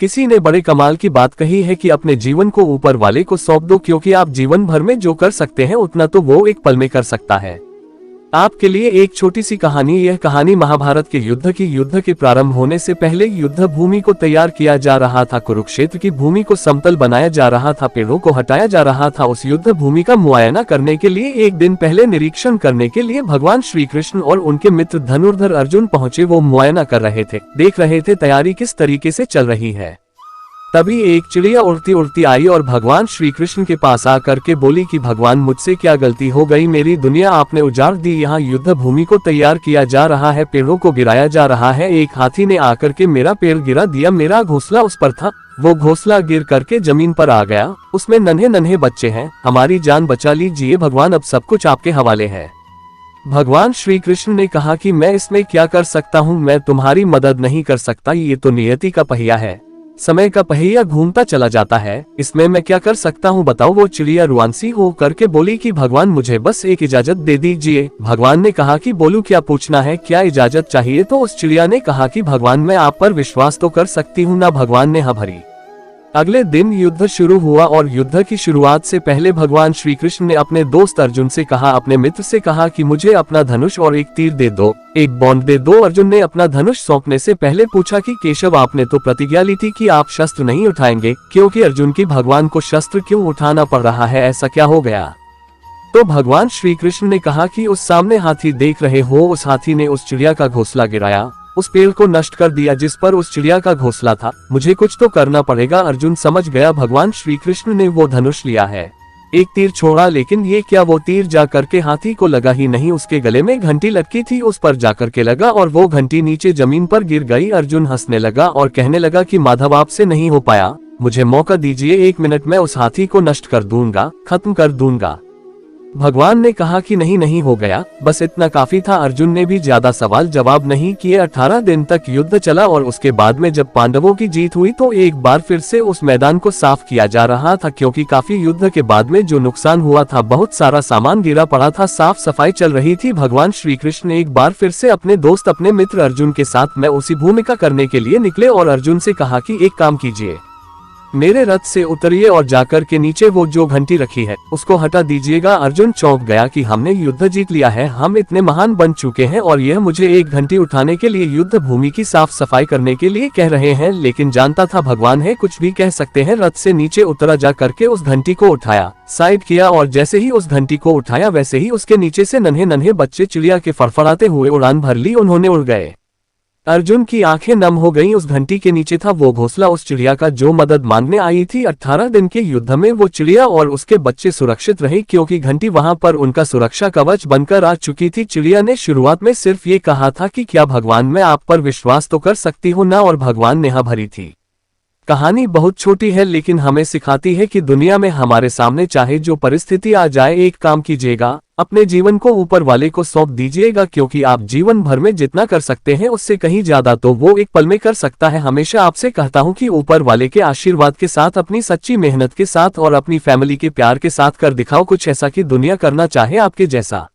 किसी ने बड़े कमाल की बात कही है कि अपने जीवन को ऊपर वाले को सौंप दो, क्योंकि आप जीवन भर में जो कर सकते हैं उतना तो वो एक पल में कर सकता है। आपके लिए एक छोटी सी कहानी। यह कहानी महाभारत के युद्ध के प्रारंभ होने से पहले युद्ध भूमि को तैयार किया जा रहा था। कुरुक्षेत्र की भूमि को समतल बनाया जा रहा था, पेड़ों को हटाया जा रहा था। उस युद्ध भूमि का मुआयना करने के लिए एक दिन पहले निरीक्षण करने के लिए भगवान श्री कृष्ण और उनके मित्र धनुर्धर अर्जुन पहुंचे। वो मुआयना कर रहे थे, देख रहे थे तैयारी किस तरीके से चल रही है। तभी एक चिड़िया उड़ती उड़ती आई और भगवान श्री कृष्ण के पास आकर के बोली कि भगवान, मुझसे क्या गलती हो गई, मेरी दुनिया आपने उजाड़ दी। यहाँ युद्ध भूमि को तैयार किया जा रहा है, पेड़ों को गिराया जा रहा है। एक हाथी ने आकर के मेरा पेड़ गिरा दिया, मेरा घोंसला उस पर था, वो घोंसला गिर करके जमीन पर आ गया, उसमें नन्हे नन्हे बच्चे हैं, हमारी जान बचा लीजिए भगवान, अब सब कुछ आपके हवाले है। भगवान श्री कृष्ण ने कहा कि मैं इसमें क्या कर सकता हूँ, मैं तुम्हारी मदद नहीं कर सकता, ये तो नियति का पहिया है, समय का पहिया घूमता चला जाता है, इसमें मैं क्या कर सकता हूँ बताओ। वो चिड़िया रुआंसी हो करके बोली कि भगवान, मुझे बस एक इजाजत दे दीजिए। भगवान ने कहा कि बोलू, क्या पूछना है, क्या इजाजत चाहिए। तो उस चिड़िया ने कहा कि भगवान, मैं आप पर विश्वास तो कर सकती हूँ ना। भगवान ने हाँ भरी। अगले दिन युद्ध शुरू हुआ और युद्ध की शुरुआत से पहले भगवान श्री कृष्ण ने अपने दोस्त अर्जुन से कहा, अपने मित्र से कहा कि मुझे अपना धनुष और एक तीर दे दो, एक बॉन्ड दे दो। अर्जुन ने अपना धनुष सौंपने से पहले पूछा कि केशव, आपने तो प्रतिज्ञा ली थी कि आप शस्त्र नहीं उठाएंगे, क्योंकि अर्जुन की भगवान को शस्त्र क्यों उठाना पड़ रहा है, ऐसा क्या हो गया। तो भगवान श्री कृष्ण ने कहा कि उस सामने हाथी देख रहे हो, उस हाथी ने उस चिड़िया का घोंसला गिराया, उस पेड़ को नष्ट कर दिया जिस पर उस चिड़िया का घोंसला था, मुझे कुछ तो करना पड़ेगा। अर्जुन समझ गया भगवान श्री कृष्ण ने वो धनुष लिया है, एक तीर छोड़ा, लेकिन ये क्या, वो तीर जा करके हाथी को लगा ही नहीं, उसके गले में घंटी लटकी थी, उस पर जाकर के लगा और वो घंटी नीचे जमीन पर गिर गई। अर्जुन हंसने लगा और कहने लगा कि माधव, आपसे नहीं हो पाया, मुझे मौका दीजिए, 1 मिनट में उस हाथी को नष्ट कर दूंगा, खत्म कर दूंगा। भगवान ने कहा कि नहीं हो गया, बस इतना काफी था। अर्जुन ने भी ज्यादा सवाल जवाब नहीं किए। 18 दिन तक युद्ध चला और उसके बाद में जब पांडवों की जीत हुई तो एक बार फिर से उस मैदान को साफ किया जा रहा था, क्योंकि काफी युद्ध के बाद में जो नुकसान हुआ था, बहुत सारा सामान गिरा पड़ा था, साफ सफाई चल रही थी। भगवान श्री कृष्ण ने एक बार फिर से अपने दोस्त, अपने मित्र अर्जुन के साथ में उसी भूमिका करने के लिए निकले और अर्जुन से कहा कि एक काम कीजिए, मेरे रथ से उतरिए और जाकर के नीचे वो जो घंटी रखी है उसको हटा दीजिएगा। अर्जुन चौंक गया कि हमने युद्ध जीत लिया है, हम इतने महान बन चुके हैं और यह मुझे एक घंटी उठाने के लिए, युद्ध भूमि की साफ सफाई करने के लिए कह रहे हैं। लेकिन जानता था भगवान है, कुछ भी कह सकते हैं। रथ से नीचे उतरा, जा करके उस घंटी को उठाया, साइड किया और जैसे ही उस घंटी को उठाया वैसे ही उसके नीचे से नन्हे नन्हे बच्चे चिड़िया के फड़फड़ाते हुए उड़ान भर ली, उन्होंने उड़ गए। अर्जुन की आंखें नम हो गईं। उस घंटी के नीचे था वो घोंसला उस चिड़िया का जो मदद मांगने आई थी। 18 दिन के युद्ध में वो चिड़िया और उसके बच्चे सुरक्षित रहे, क्योंकि घंटी वहां पर उनका सुरक्षा कवच बनकर आ चुकी थी। चिड़िया ने शुरुआत में सिर्फ ये कहा था कि क्या भगवान, मैं आप पर विश्वास तो कर सकती हूँ ना, और भगवान ने हाँ भरी थी। कहानी बहुत छोटी है लेकिन हमें सिखाती है कि दुनिया में हमारे सामने चाहे जो परिस्थिति आ जाए, एक काम कीजिएगा, अपने जीवन को ऊपर वाले को सौंप दीजिएगा, क्योंकि आप जीवन भर में जितना कर सकते हैं उससे कहीं ज्यादा तो वो एक पल में कर सकता है। हमेशा आपसे कहता हूं कि ऊपर वाले के आशीर्वाद के साथ, अपनी सच्ची मेहनत के साथ और अपनी फैमिली के प्यार के साथ कर दिखाओ कुछ ऐसा कि दुनिया करना चाहे आपके जैसा।